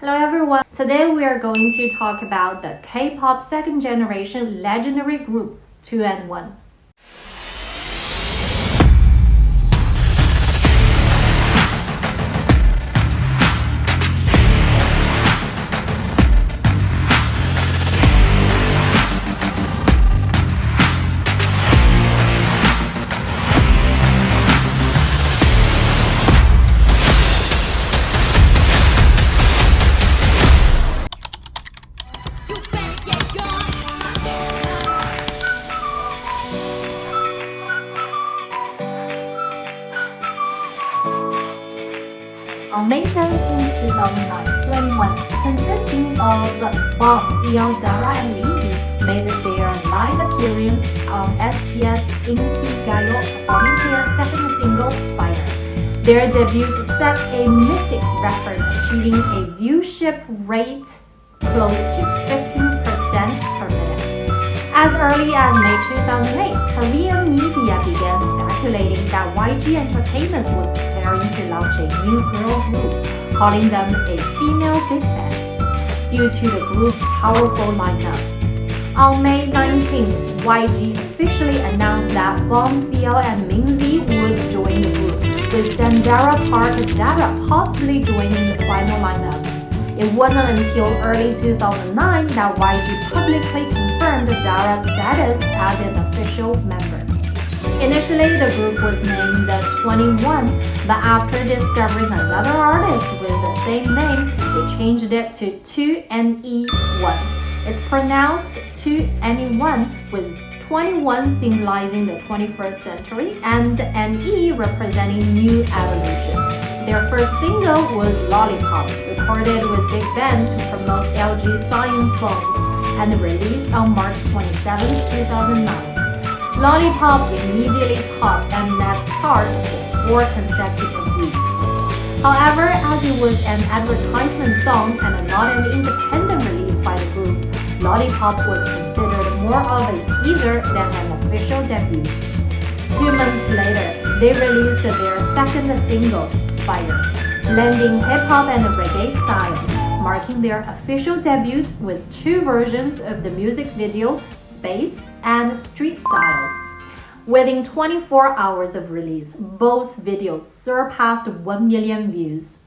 Hello everyone! Today we are going to talk about the K-pop second generation legendary group 2NE1. On May 17, 2009, 2NE1, consisting of Bomb, Dara, and Minzy, made their live appearance on SBS Inkigayo, performing their second single, Fire. Their debut set a mythic record, achieving a viewership rate close to 15% per minute. As early as May 2008, Korean media began speculating that YG Entertainment was preparing to launch a new girl group, calling them a female big band, due to the group's powerful lineup. On May 19th, YG officially announced that Bomb, CL, and Minzy would join the group, with Sandara Park Dara possibly joining the final lineup. It wasn't until early 2009 that YG publicly confirmed Dara's status as an official member. Initially, the group was named the 2NE1, but after discovering another artist with the same name, they changed it to 2NE1. It's pronounced 2NE1, with 21 symbolizing the 21st century and NE representing new evolution. Their first single was Lollipop, recorded with Big Bang to promote LG Science phones, and released on March 27, 2009. Lollipop immediately topped Mnet's chart for 4 consecutive weeks. However, as it was an advertisement song and not an independent release by the group, Lollipop was considered more of a teaser than an official debut. 2 months later, they released their second single, Fire, blending hip-hop and reggae styles, marking their official debut with 2 versions of the music video, Space and Street Styles. Within 24 hours of release, both videos surpassed 1 million views.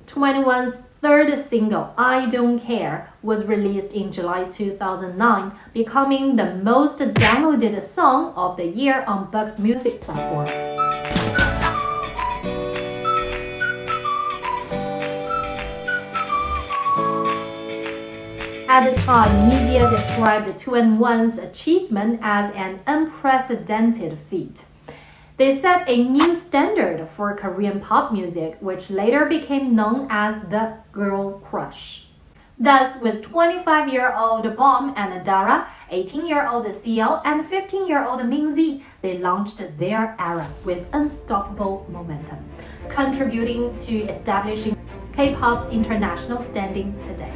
2NE1's third single, I Don't Care, was released in July 2009, becoming the most downloaded song of the year on Bugs Music platform. At the time, media described 2NE1's achievement as an unprecedented feat. They set a new standard for Korean pop music, which later became known as the girl crush. Thus, with 25-year-old Bomb and Dara, 18-year-old CL, and 15-year-old Minzy, they launched their era with unstoppable momentum, contributing to establishing K-pop's international standing today.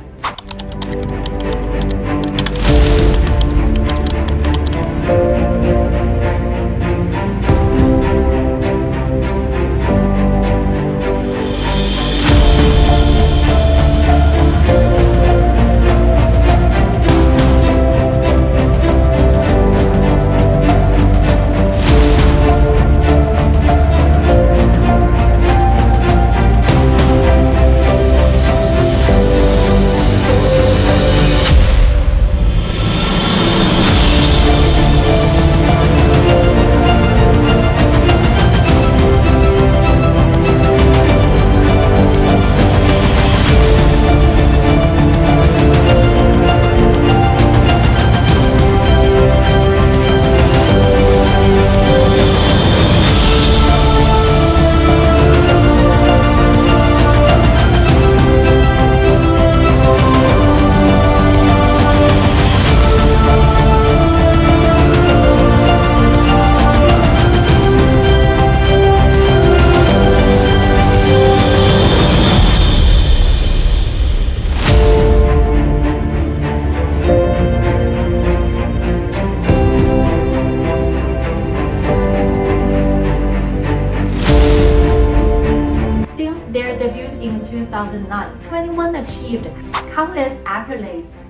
achieved countless accolades,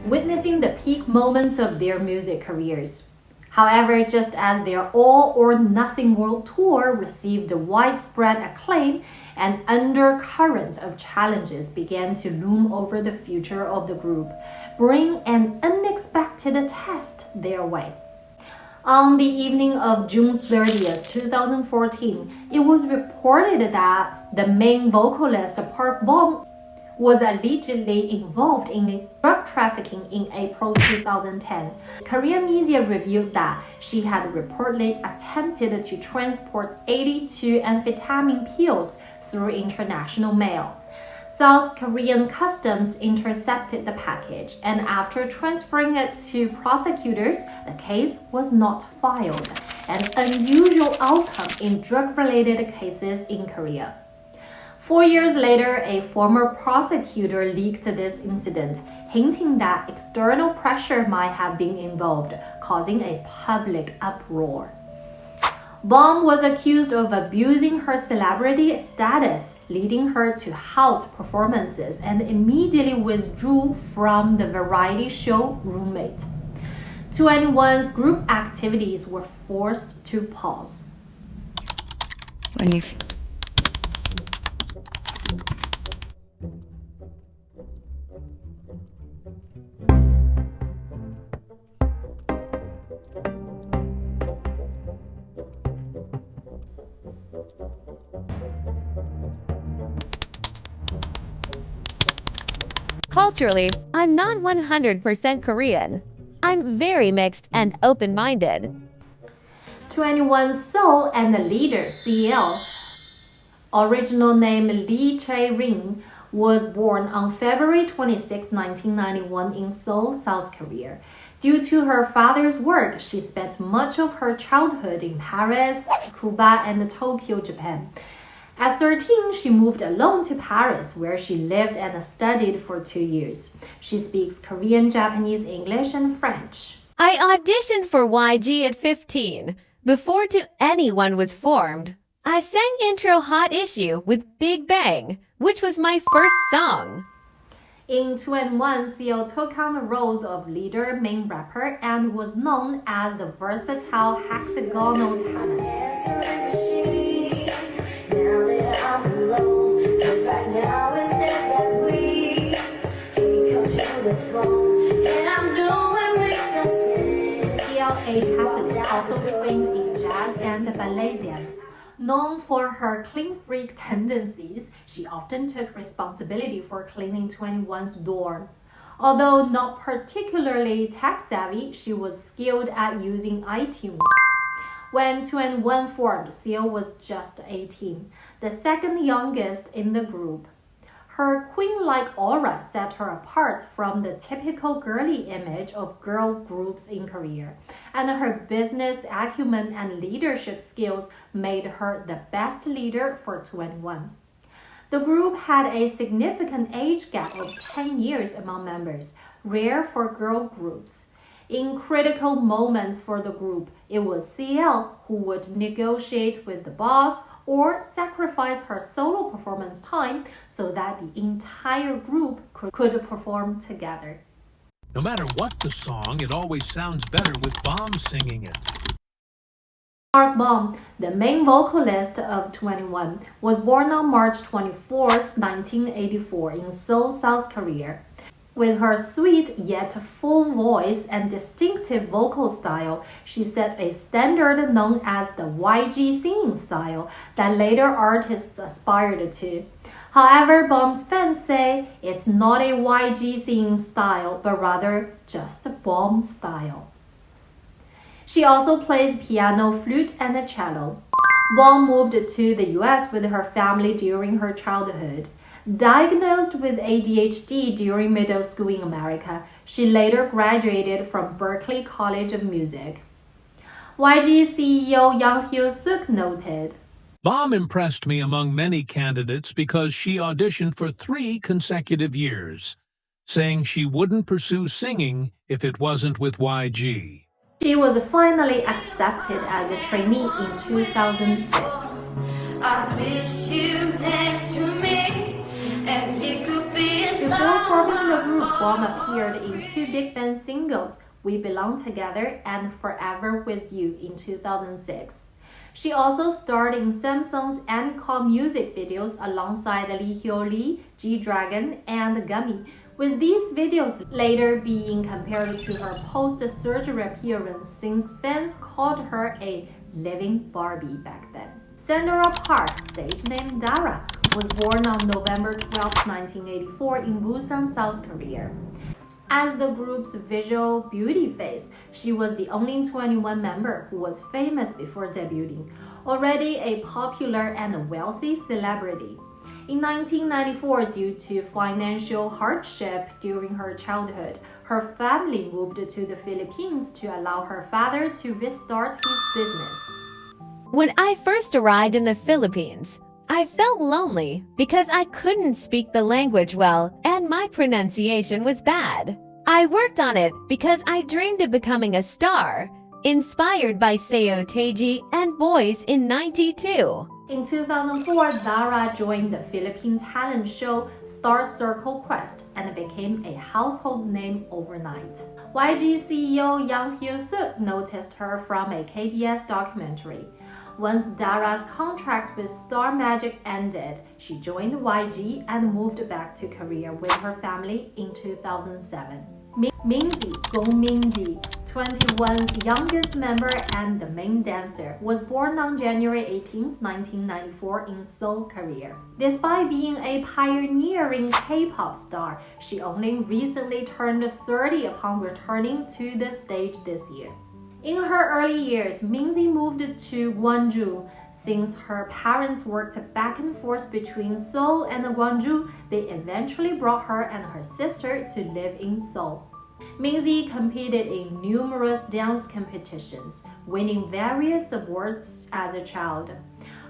witnessing the peak moments of their music careers. However, just as their All or Nothing World Tour received widespread acclaim, an undercurrent of challenges began to loom over the future of the group, bringing an unexpected test their way. On the evening of June 30th, 2014, it was reported that the main vocalist Park Bom was allegedly involved in drug trafficking in April 2010. Korean media revealed that she had reportedly attempted to transport 82 amphetamine pills through international mail. South Korean customs intercepted the package, and after transferring it to prosecutors, the case was not filed, an unusual outcome in drug-related cases in Korea. 4 years later, a former prosecutor leaked this incident, hinting that external pressure might have been involved, causing a public uproar. Bom was accused of abusing her celebrity status, leading her to halt performances and immediately withdrew from the variety show Roommate. 2NE1's group activities were forced to pause. Culturally, I'm not 100% Korean. I'm very mixed and open-minded. 2NE1's soul and the leader, CL, original name Lee Chae-ring, was born on February 26, 1991 in Seoul, South Korea. Due to her father's work, she spent much of her childhood in Paris, Cuba, and Tokyo, Japan. At 13, she moved alone to Paris, where she lived and studied for 2 years. She speaks Korean, Japanese, English, and French. I auditioned for YG at 15, before 2NE1 was formed. I sang intro Hot Issue with Big Bang, which was my first song. In 2NE1, CL took on the roles of leader, main rapper, and was known as the versatile hexagonal talent. CLA Cassidy also trained in jazz and ballet dance. Known for her clean freak tendencies, she often took responsibility for cleaning 2NE1's dorm. Although not particularly tech-savvy, she was skilled at using iTunes. When 2NE1 formed, CL was just 18, the second youngest in the group. Her queen-like aura set her apart from the typical girly image of girl groups in Korea, and her business acumen and leadership skills made her the best leader for 2NE1. The group had a significant age gap of 10 years among members, rare for girl groups. In critical moments for the group, it was CL who would negotiate with the boss or sacrifice her solo performance time so that the entire group could perform together. No matter what the song, it always sounds better with Bom singing it. Park Bom, the main vocalist of 2NE1, was born on March 24, 1984 in Seoul, South Korea. With her sweet yet full voice and distinctive vocal style, she set a standard known as the YG singing style that later artists aspired to. However, Bom's fans say it's not a YG singing style, but rather just a Bom style. She also plays piano, flute, and a cello. Bom moved to the US with her family during her childhood. Diagnosed with ADHD during middle school in America, she later graduated from Berklee College of Music. YG CEO Yang Hyo-suk noted, Bom impressed me among many candidates because she auditioned for 3 consecutive years, saying she wouldn't pursue singing if it wasn't with YG. She was finally accepted as a trainee in 2006. I miss you next to me, and it could be a Before forming the group, Bomb appeared in two big band singles, We Belong Together and Forever With You in 2006. She also starred in Samsung's Anycall music videos alongside Lee Hyo-lee, G-Dragon, and Gummy, with these videos later being compared to her post-surgery appearance since fans called her a living Barbie back then. Sandra Park, stage name Dara, was born on November 12, 1984 in Busan, South Korea. As the group's visual beauty face, she was the only 21 member who was famous before debuting, already a popular and wealthy celebrity. In 1994, due to financial hardship during her childhood, her family moved to the Philippines to allow her father to restart his business. When I first arrived in the Philippines, I felt lonely because I couldn't speak the language well and my pronunciation was bad. I worked on it because I dreamed of becoming a star, inspired by Seo Taiji and Boys in '92. In 2004, Dara joined the Philippine talent show Star Circle Quest and became a household name overnight. YG CEO Yang Hyo-suk noticed her from a KBS documentary. Once Dara's contract with Star Magic ended, she joined YG and moved back to Korea with her family in 2007. Minzy, Gong Minji, 21's youngest member and the main dancer, was born on January 18, 1994 in Seoul, Korea. Despite being a pioneering K-pop star, she only recently turned 30 upon returning to the stage this year. In her early years, Minzy moved to Gwangju. Since her parents worked back and forth between Seoul and Gwangju, they eventually brought her and her sister to live in Seoul. Minzy competed in numerous dance competitions, winning various awards as a child.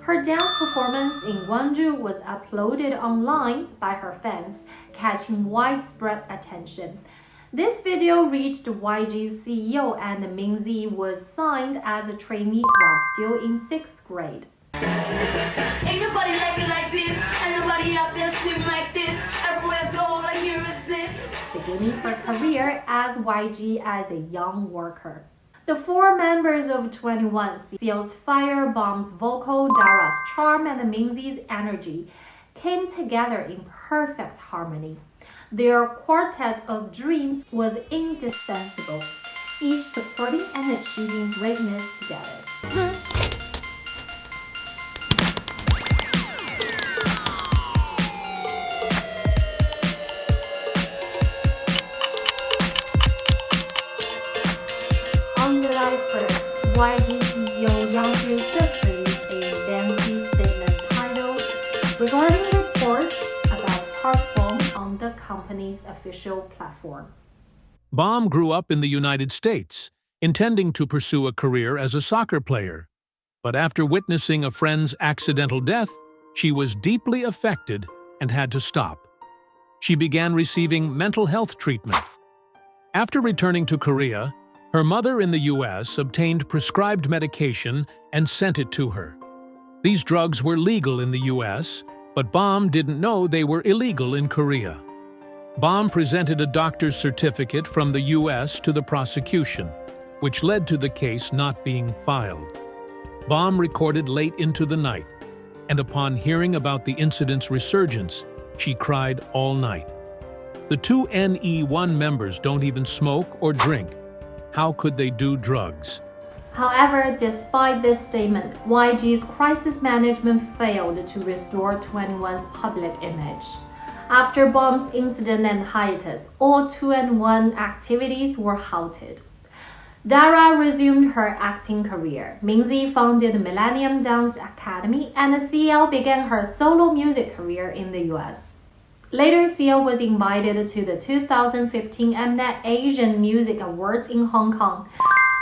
Her dance performance in Gwangju was uploaded online by her fans, catching widespread attention. This video reached YG's CEO and Minzy was signed as a trainee while still in 6th grade. Ain't nobody like me like this, ain't nobody out there swim like this. Everywhere I go, all I hear is this. Beginning her career as YG as a young worker. The four members of 21, Seo's Firebomb's vocal, Dara's charm, and Minzy's energy came together in perfect harmony. Their quartet of dreams was indispensable, each supporting and achieving greatness together. On July 1st, YG CEO Yang Hyo-suk released a lengthy statement titled "Regarding reports about Park Bom" on the company's official platform. Bomb grew up in the United States, intending to pursue a career as a soccer player. But after witnessing a friend's accidental death, she was deeply affected and had to stop. She began receiving mental health treatment. After returning to Korea, her mother in the U.S. obtained prescribed medication and sent it to her. These drugs were legal in the U.S., but Bomb didn't know they were illegal in Korea. Bomb presented a doctor's certificate from the U.S. to the prosecution, which led to the case not being filed. Bomb recorded late into the night, and upon hearing about the incident's resurgence, she cried all night. The two NE1 members don't even smoke or drink. How could they do drugs? However, despite this statement, YG's crisis management failed to restore 21's public image. After Bomb's incident and hiatus, all 2NE1 activities were halted. Dara resumed her acting career. Minzy founded Millennium Dance Academy, and CL began her solo music career in the US. Later, CL was invited to the 2015 Mnet Asian Music Awards in Hong Kong.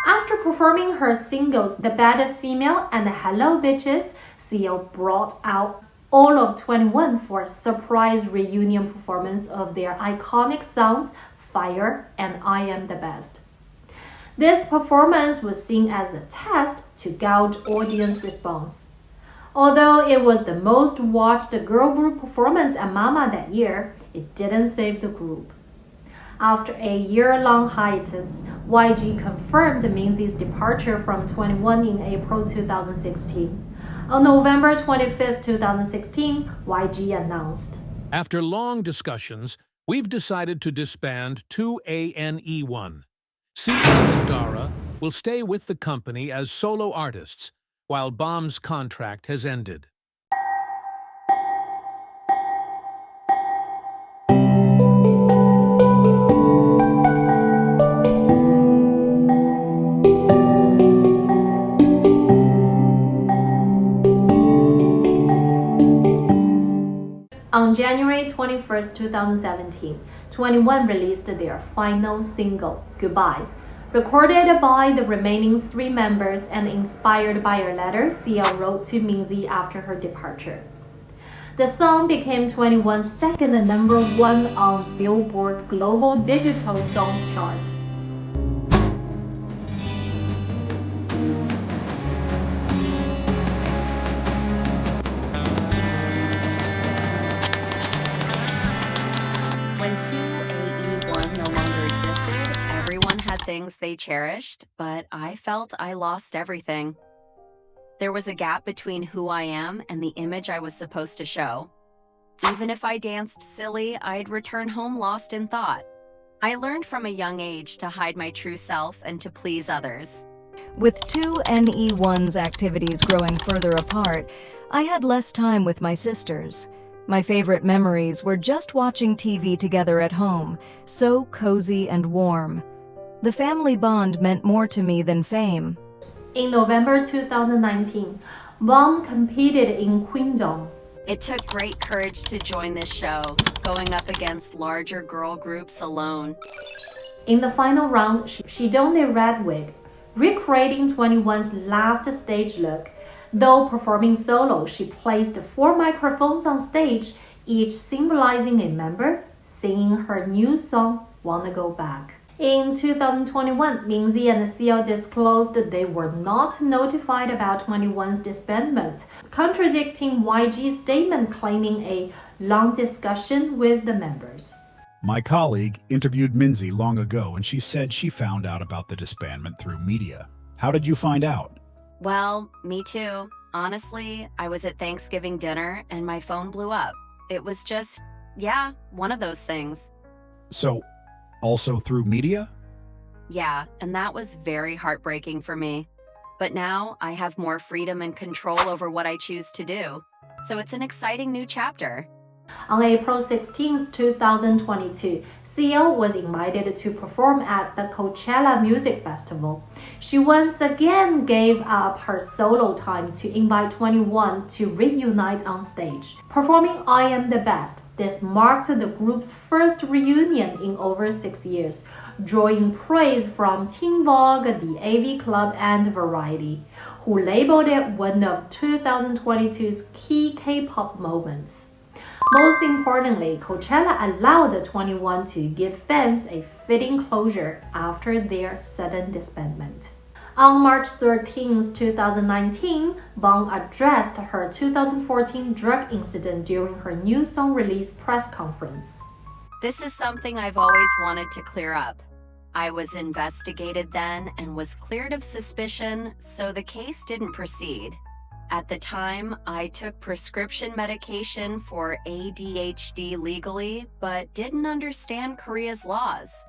After performing her singles The Baddest Female and Hello Bitches, CL brought out all of 2NE1 for a surprise reunion performance of their iconic songs Fire and I Am the Best. This performance was seen as a test to gauge audience response. Although it was the most watched girl group performance at Mama that year, it didn't save the group. After a year-long hiatus, YG confirmed Minzy's departure from 21 in April 2016. On November 25, 2016, YG announced, After long discussions, we've decided to disband 2ANE1. CL and Dara will stay with the company as solo artists, while Bomb's contract has ended. On January 21, 2017, 21 released their final single, Goodbye. Recorded by the remaining 3 members and inspired by a letter CL wrote to Minzy after her departure. The song became 21's second #1 on Billboard Global Digital Songs chart. When 2AE1 no longer existed, everyone had things they cherished, but I felt I lost everything. There was a gap between who I am and the image I was supposed to show. Even if I danced silly, I'd return home lost in thought. I learned from a young age to hide my true self and to please others. With 2NE1's activities growing further apart, I had less time with my sisters. My favorite memories were just watching TV together at home, so cozy and warm. The family bond meant more to me than fame. In November 2019, Bomb competed in Queendom. It took great courage to join this show, going up against larger girl groups alone. In the final round, she donned a red wig, recreating 21's last stage look. Though performing solo, she placed 4 microphones on stage, each symbolizing a member, singing her new song, Wanna Go Back. In 2021, Minzy and CL disclosed they were not notified about 21's disbandment, contradicting YG's statement claiming a long discussion with the members. My colleague interviewed Minzy long ago, and she said she found out about the disbandment through media. How did you find out? Well, me too. Honestly, I was at Thanksgiving dinner and my phone blew up. It was just, yeah, one of those things. So, also through media? Yeah, and that was very heartbreaking for me. But now I have more freedom and control over what I choose to do. So it's an exciting new chapter. On April 16, 2022, CL was invited to perform at the Coachella Music Festival. She once again gave up her solo time to invite 21 to reunite on stage. Performing I Am the Best, this marked the group's first reunion in over 6 years, drawing praise from Teen Vogue, the AV Club, and Variety, who labeled it one of 2022's key K-pop moments. Most importantly, Coachella allowed 21 to give fans a fitting closure after their sudden disbandment. On March 13, 2019, Bang addressed her 2014 drug incident during her new song release press conference. This is something I've always wanted to clear up. I was investigated then and was cleared of suspicion, so the case didn't proceed. At the time, I took prescription medication for ADHD legally, but didn't understand Korea's laws.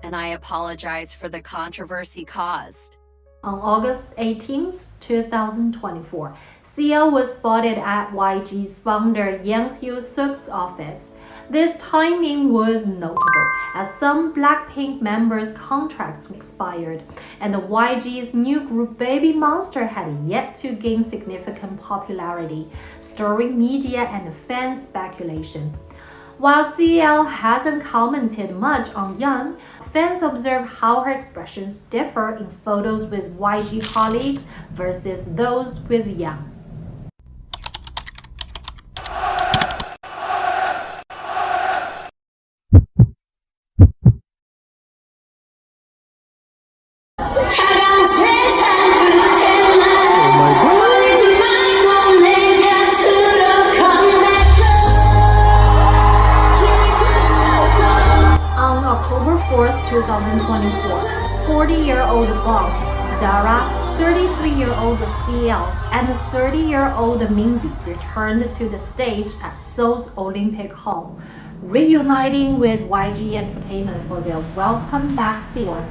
And I apologize for the controversy caused. On August 18, 2024, CL was spotted at YG's founder Yang Hyo-suk's office. This timing was notable, as some Blackpink members' contracts expired, and YG's new group Baby Monster had yet to gain significant popularity, stirring media and fan speculation. While CL hasn't commented much on Yang, fans observe how her expressions differ in photos with YG colleagues versus those with Yang. 4th, 2024, 40-year-old boss Dara, 33-year-old CL, and 30-year-old Minzy returned to the stage at Seoul's Olympic Hall, reuniting with YG Entertainment for their Welcome Back tour.